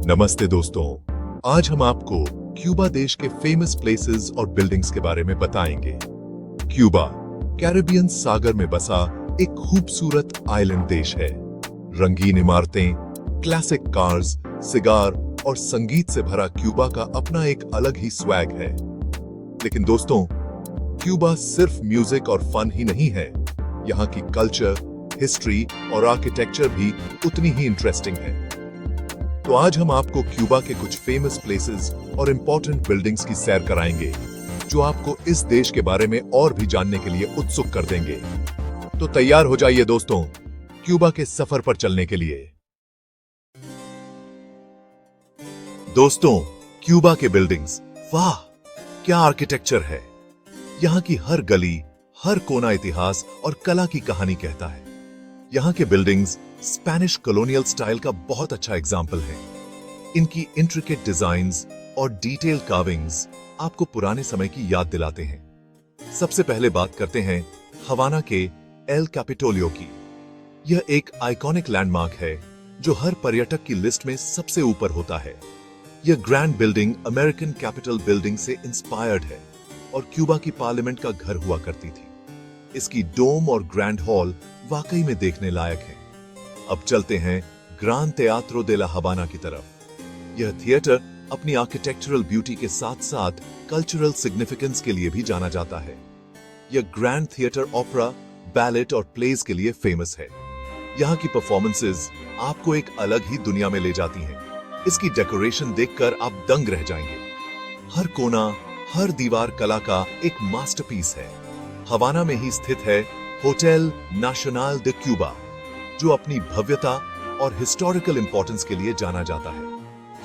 नमस्ते दोस्तों, आज हम आपको क्यूबा देश के फेमस प्लेसेस और बिल्डिंग्स के बारे में बताएंगे। क्यूबा कैरिबियन सागर में बसा एक खूबसूरत आइलैंड देश है। रंगीन इमारतें, क्लासिक कार्स, सिगार और संगीत से भरा क्यूबा का अपना एक अलग ही स्वैग है। लेकिन दोस्तों, क्यूबा सिर्फ म्यूजिक और फन ही नहीं है। यहाँ की कल्चर, हिस्ट्री और आर्किटेक्चर भी उतनी ही इंटरेस्टिंग है। तो आज हम आपको क्यूबा के कुछ फेमस प्लेसेस और इंपॉर्टेंट बिल्डिंग्स की सैर कराएंगे, जो आपको इस देश के बारे में और भी जानने के लिए उत्सुक कर देंगे। तो तैयार हो जाइए दोस्तों, क्यूबा के सफर पर चलने के लिए। दोस्तों, क्यूबा के बिल्डिंग्स, वाह क्या आर्किटेक्चर है। यहाँ की हर गली, हर कोना इतिहास और कला की कहानी कहता है। यहाँ के बिल्डिंग्स स्पेनिश कॉलोनियल स्टाइल का बहुत अच्छा एग्जाम्पल है। इनकी इंट्रिकेट डिजाइन्स और डिटेल कार्विंग्स आपको पुराने समय की याद दिलाते हैं। सबसे पहले बात करते हैं हवाना के एल कैपिटोलियो की। यह एक आइकॉनिक लैंडमार्क है जो हर पर्यटक की लिस्ट में सबसे ऊपर होता है। यह grand building American capital building से इंस्पायर्ड है और क्यूबा की पार्लियामेंट का घर हुआ करती थी। इसकी डोम और ग्रैंड हॉल वाकई में देखने लायक है। अब चलते हैं ग्रांड थिएट्रो दे ला हवाना की तरफ। यह थिएटर अपनी आर्किटेक्चरल ब्यूटी के साथ साथ कल्चरल सिग्निफिकेंस के लिए भी जाना जाता है। यह ग्रैंड थिएटर ओपेरा, बैलेट और प्लेस के लिए फेमस है। यहाँ की परफॉर्मेंसेस आपको एक अलग ही दुनिया में ले जाती हैं। इसकी डेकोरेशन देखकर आप दंग रह जाएंगे। हर कोना, हर दीवार कला का एक मास्टरपीस है। हवाना में ही स्थित है होटल नेशनल डे क्यूबा, जो अपनी भव्यता और हिस्टोरिकल इंपॉर्टेंस के लिए जाना जाता है।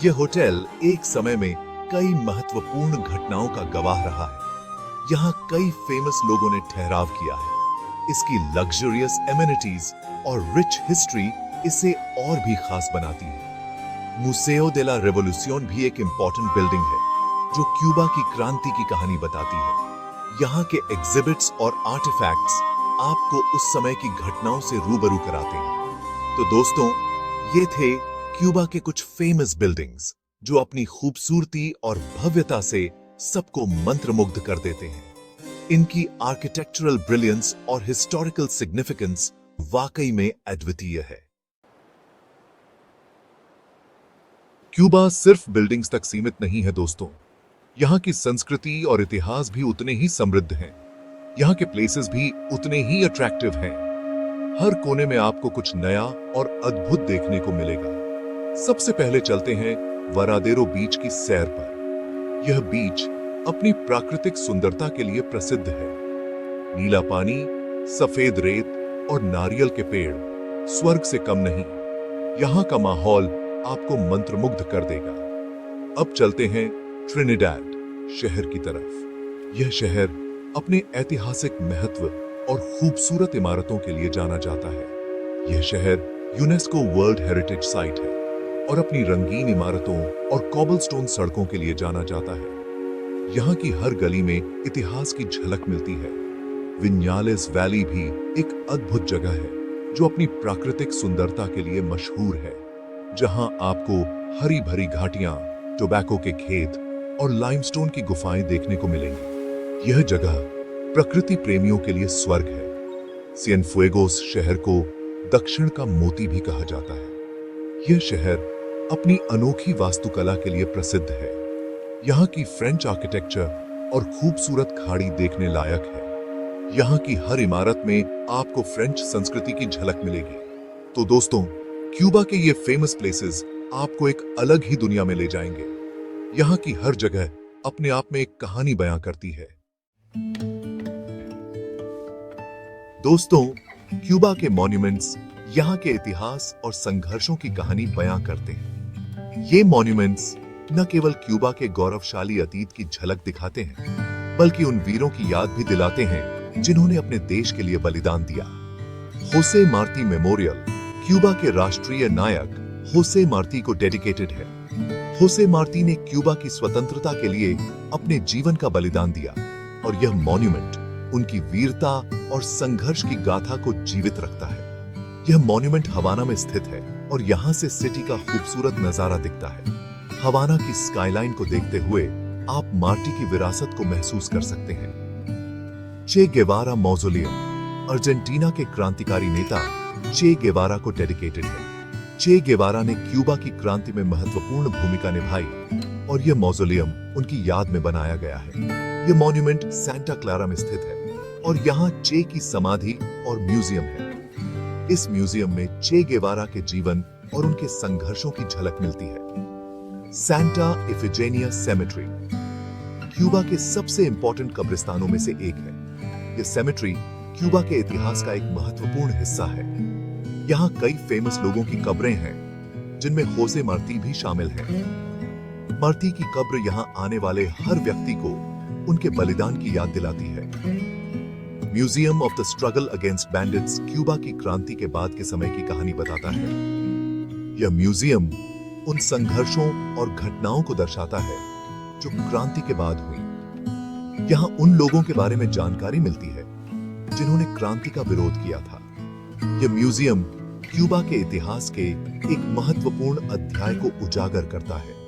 यह होटल एक समय में कई महत्वपूर्ण घटनाओं का गवाह रहा है। यहाँ कई फेमस लोगों ने ठहराव किया है। इसकी लग्जरियस एमिनिटीज और रिच हिस्ट्री इसे और भी खास बनाती है। मुसेओ दे ला रेवोल्यूशन भी एक इंपॉर्टेंट बिल्डिंग है, जो क्यूबा की क्रांति की कहानी बताती है। यहाँ के एग्जिबिट्स और आर्टिफैक्ट्स आपको उस समय की घटनाओं से रूबरू कराते हैं। तो दोस्तों, ये थे क्यूबा के कुछ फेमस बिल्डिंग्स, जो अपनी खूबसूरती और भव्यता से सबको मंत्रमुग्ध कर देते हैं। इनकी आर्किटेक्चरल ब्रिलियंस और हिस्टोरिकल सिग्निफिकेंस वाकई में अद्वितीय है। क्यूबा सिर्फ बिल्डिंग्स तक सीमित नहीं है दोस्तों, यहाँ की संस्कृति और इतिहास भी उतने ही समृद्ध हैं। यहाँ के प्लेसेस भी उतने ही अट्रैक्टिव हैं। हर कोने में आपको कुछ नया और अद्भुत देखने को मिलेगा। सबसे पहले चलते हैं वरादेरो बीच की सैर पर। यह बीच अपनी प्राकृतिक सुंदरता के लिए प्रसिद्ध है। नीला पानी, सफेद रेत और नारियल के पेड़ स्वर्ग से कम नहीं। यहाँ का माहौल आपको मंत्रमुग्ध कर देगा। अब चलते हैं ट्रिनिडाड शहर की तरफ। यह शहर अपने ऐतिहासिक महत्व और खूबसूरत इमारतों के लिए जाना जाता है। यह शहर यूनेस्को वर्ल्ड हेरिटेज साइट है और अपनी रंगीन इमारतों और कॉबलस्टोन सड़कों के लिए जाना जाता है। यहाँ की हर गली में इतिहास की झलक मिलती है। विन्यालेस वैली भी एक अद्भुत जगह है, जो अपनी प्राकृतिक सुंदरता के लिए मशहूर है, जहाँ आपको हरी भरी घाटियां, टोबैको के खेत और लाइमस्टोन की गुफाएं देखने को मिलेंगी। यह जगह प्रकृति प्रेमियों के लिए स्वर्ग है। सिएनफुएगोस शहर को दक्षिण का मोती भी कहा जाता है। यह शहर अपनी अनोखी वास्तुकला के लिए प्रसिद्ध है। यहाँ की फ्रेंच आर्किटेक्चर और खूबसूरत खाड़ी देखने लायक है। यहाँ की हर इमारत में आपको फ्रेंच संस्कृति की झलक मिलेगी। तो दोस्तों, क्यूबा के ये फेमस प्लेसेस आपको एक अलग ही दुनिया में ले जाएंगे। यहाँ की हर जगह अपने आप में एक कहानी बयां करती है। दोस्तों, क्यूबा के मॉन्यूमेंट्स यहाँ के इतिहास और संघर्षों की कहानी बयां करते हैं। ये मॉन्यूमेंट्स न केवल क्यूबा के गौरवशाली अतीत की झलक दिखाते हैं, बल्कि उन वीरों की याद भी दिलाते हैं जिन्होंने अपने देश के लिए बलिदान दिया। होसे मार्ती मेमोरियल क्यूबा के राष्ट्रीय नायक होसे मार्ती को डेडिकेटेड है। होसे मार्ती ने क्यूबा की स्वतंत्रता के लिए अपने जीवन का बलिदान दिया और यह मॉन्यूमेंट उनकी वीरता और संघर्ष की गाथा को जीवित रखता है। यह मॉन्यूमेंट हवाना में स्थित है और यहाँ से सिटी का खूबसूरत नजारा दिखता है। हवाना की स्काईलाइन को देखते हुए आप मार्टी की विरासत को महसूस कर सकते हैं। चे गेवारा मौजोलियम अर्जेंटीना के क्रांतिकारी नेता चे गेवारा को डेडिकेटेड है। चे गेवारा ने क्यूबा की क्रांति में महत्वपूर्ण भूमिका निभाई और यह मौजोलियम उनकी याद में बनाया गया है। यह मॉन्यूमेंट सेंटा क्लारा में स्थित है और यहाँ चे की समाधि और म्यूजियम है। इस म्यूजियम में चे गेवारा के जीवन और उनके संघर्षों की झलक मिलती है। सेंटा इफिजेनिया सेमेट्री क्यूबा के सबसे इंपॉर्टेंट कब्रिस्तानों में से एक है। यह सेमेट्री क्यूबा के इतिहास का एक महत्वपूर्ण हिस्सा है। यहाँ कई फेमस लोगों की कब्रें हैं, जिनमें होसे मार्टी भी शामिल हैं। मार्टी की कब्र यहाँ आने वाले हर व्यक्ति को उनके बलिदान की याद दिलाती है। Museum of the struggle against bandits Cuba की क्रांति के बाद के समय की कहानी बताता है। यह म्यूजियम उन संघर्षों और घटनाओं को दर्शाता है जो क्रांति के बाद हुई। यहाँ उन लोगों के बारे में जानकारी मिलती है जिन्होंने क्रांति का विरोध किया था। यह म्यूजियम क्यूबा के इतिहास के एक महत्वपूर्ण अध्याय को उजागर करता है।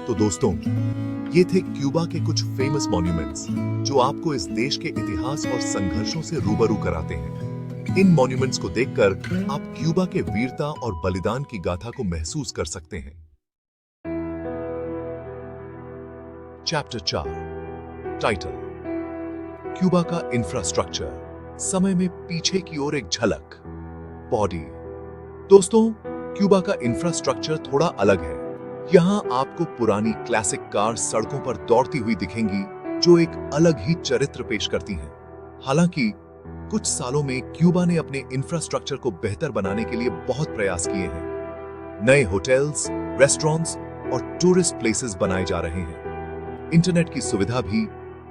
तो दोस्तों, ये थे क्यूबा के कुछ फेमस मॉन्यूमेंट्स जो आपको इस देश के इतिहास और संघर्षों से रूबरू कराते हैं। इन मॉन्यूमेंट्स को देखकर आप क्यूबा के वीरता और बलिदान की गाथा को महसूस कर सकते हैं। चैप्टर 4 टाइटल क्यूबा का इंफ्रास्ट्रक्चर, समय में पीछे की ओर एक झलक। बॉडी। दोस्तों, क्यूबा का इंफ्रास्ट्रक्चर थोड़ा अलग है। यहाँ आपको पुरानी क्लासिक कार सड़कों पर दौड़ती हुई दिखेंगी जो एक अलग ही चरित्र पेश करती हैं। हालांकि कुछ सालों में क्यूबा ने अपने इंफ्रास्ट्रक्चर को बेहतर बनाने के लिए बहुत प्रयास किए हैं। नए होटल्स, रेस्टोरेंट्स और टूरिस्ट प्लेसेस बनाए जा रहे हैं। इंटरनेट की सुविधा भी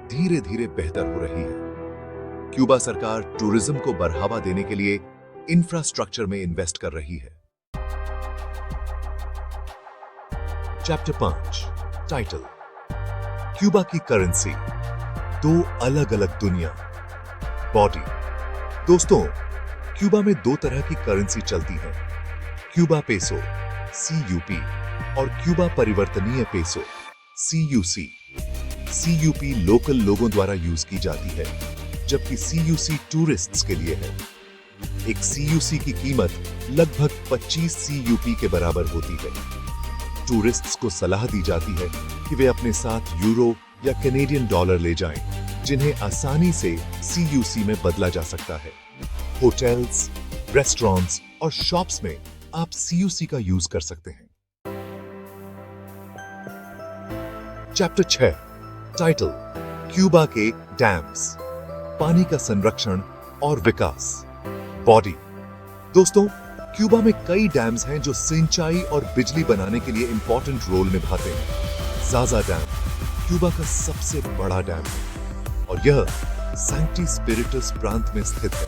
धीरे धीरे बेहतर हो रही है। क्यूबा सरकार टूरिज्म को बढ़ावा देने के लिए इंफ्रास्ट्रक्चर में इन्वेस्ट कर रही है। चैप्टर 5 टाइटल क्यूबा की करेंसी, दो अलग अलग दुनिया। बॉडी। दोस्तों, क्यूबा में दो तरह की करेंसी चलती है, क्यूबा पेसो CUP और क्यूबा परिवर्तनीय पेसो CUC। CUP लोकल लोगों द्वारा यूज की जाती है, जबकि CUC टूरिस्ट्स के लिए है। एक CUC की कीमत लगभग 25 CUP के बराबर होती है। टूरिस्ट्स को सलाह दी जाती है कि वे अपने साथ यूरो या कैनेडियन डॉलर ले जाएं, जिन्हें आसानी से CUC में बदला जा सकता है। होटल्स, रेस्टोरेंट्स और शॉप्स में आप CUC का यूज कर सकते हैं। चैप्टर 6 टाइटल क्यूबा के डैम्स, पानी का संरक्षण और विकास। बॉडी। दोस्तों, क्यूबा में कई डैम्स हैं जो सिंचाई और बिजली बनाने के लिए इंपॉर्टेंट रोल निभाते हैं। ज़ाज़ा डैम क्यूबा का सबसे बड़ा डैम है और यह सैंक्टी स्पिरिटस प्रांत में स्थित है।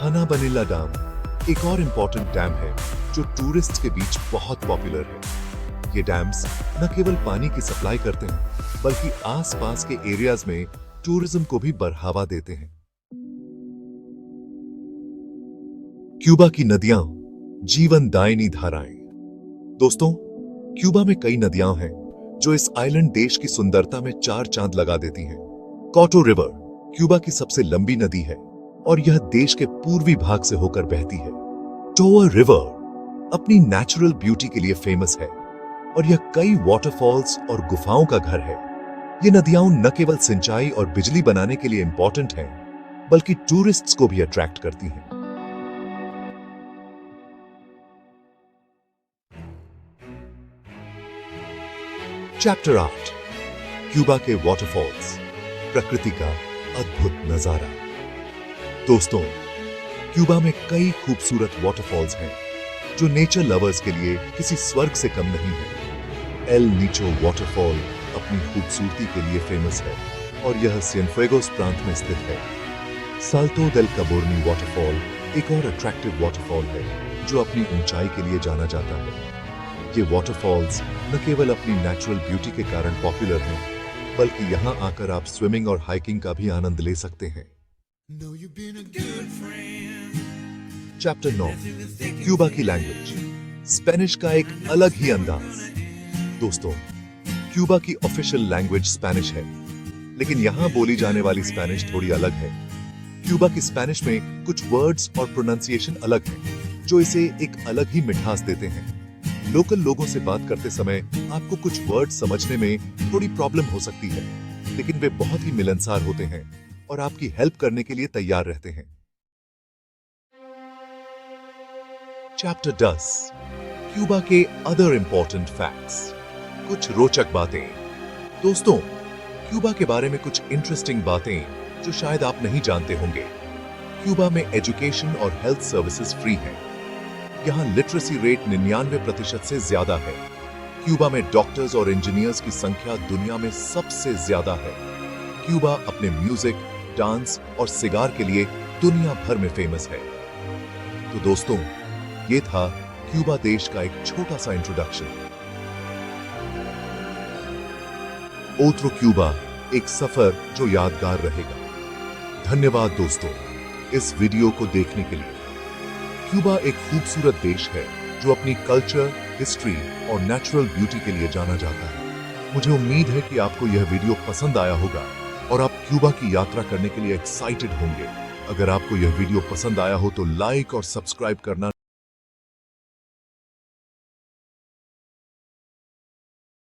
हनाबनीला डैम एक और इंपॉर्टेंट डैम है जो टूरिस्ट्स के बीच बहुत पॉपुलर है। ये डैम्स न केवल पानी की सप्लाई करते हैं, बल्कि आसपास के एरियाज में टूरिज्म को भी बढ़ावा देते हैं। क्यूबा की नदियां, जीवनदायिनी धाराएं। दोस्तों, क्यूबा में कई नदियां हैं जो इस आइलैंड देश की सुंदरता में चार चांद लगा देती हैं। कोटो रिवर क्यूबा की सबसे लंबी नदी है और यह देश के पूर्वी भाग से होकर बहती है। टोआ रिवर अपनी नेचुरल ब्यूटी के लिए फेमस है और यह कई वाटरफॉल्स और गुफाओं का घर है। ये नदियां न केवल सिंचाई और बिजली बनाने के लिए इंपॉर्टेंट हैं, बल्कि टूरिस्ट्स को भी अट्रैक्ट करती हैं। चैप्टर 8 क्यूबा के वाटरफॉल्स, प्रकृति का अद्भुत नजारा। दोस्तों, क्यूबा में कई खूबसूरत वाटरफॉल्स हैं जो नेचर लवर्स के लिए किसी स्वर्ग से कम नहीं है। एल नीचो वाटरफॉल अपनी खूबसूरती के लिए फेमस है और यह सिएनफुएगोस प्रांत में स्थित है। साल्तो देल काबोर्नी वाटरफॉल एक और अट्रैक्टिव वाटरफॉल है जो अपनी ऊंचाई के लिए जाना जाता है। ये वाटरफॉल्स न केवल अपनी नेचुरल ब्यूटी के कारण पॉपुलर हैं, बल्कि यहाँ आकर आप स्विमिंग और हाइकिंग का भी आनंद ले सकते हैं। चैप्टर 9 क्यूबा की लैंग्वेज, स्पेनिश का एक अलग ही अंदाज। दोस्तों, क्यूबा की ऑफिशियल लैंग्वेज स्पेनिश है, लेकिन यहां बोली जाने वाली स्पेनिश थोड़ी अलग है। क्यूबा की स्पेनिश में कुछ वर्ड्स और प्रोनाउंसिएशन अलग है, जो इसे एक अलग ही मिठास देते हैं। लोकल लोगों से बात करते समय आपको कुछ वर्ड समझने में थोड़ी प्रॉब्लम हो सकती है, लेकिन वे बहुत ही मिलनसार होते हैं और आपकी हेल्प करने के लिए तैयार रहते हैं। चैप्टर 10, क्यूबा के अदर इंपॉर्टेंट फैक्ट्स। कुछ रोचक बातें। दोस्तों, क्यूबा के बारे में कुछ इंटरेस्टिंग बातें जो शायद आप नहीं जानते होंगे। क्यूबा में एजुकेशन और हेल्थ सर्विसेज फ्री हैं। यहाँ लिटरेसी रेट 99% से ज्यादा है। क्यूबा में डॉक्टर्स और इंजीनियर्स की संख्या दुनिया में सबसे ज्यादा है। क्यूबा अपने म्यूजिक, डांस और सिगार के लिए दुनिया भर में फेमस है। तो दोस्तों, ये था क्यूबा देश का एक छोटा सा इंट्रोडक्शन। ओत्रो क्यूबा, एक सफर जो यादगार रहेगा। धन्यवाद दोस्तों इस वीडियो को देखने के लिए। क्यूबा एक खूबसूरत देश है जो अपनी कल्चर, हिस्ट्री और नेचुरल ब्यूटी के लिए जाना जाता है। मुझे उम्मीद है कि आपको यह वीडियो पसंद आया होगा और आप क्यूबा की यात्रा करने के लिए एक्साइटेड होंगे। अगर आपको यह वीडियो पसंद आया हो तो लाइक और सब्सक्राइब करना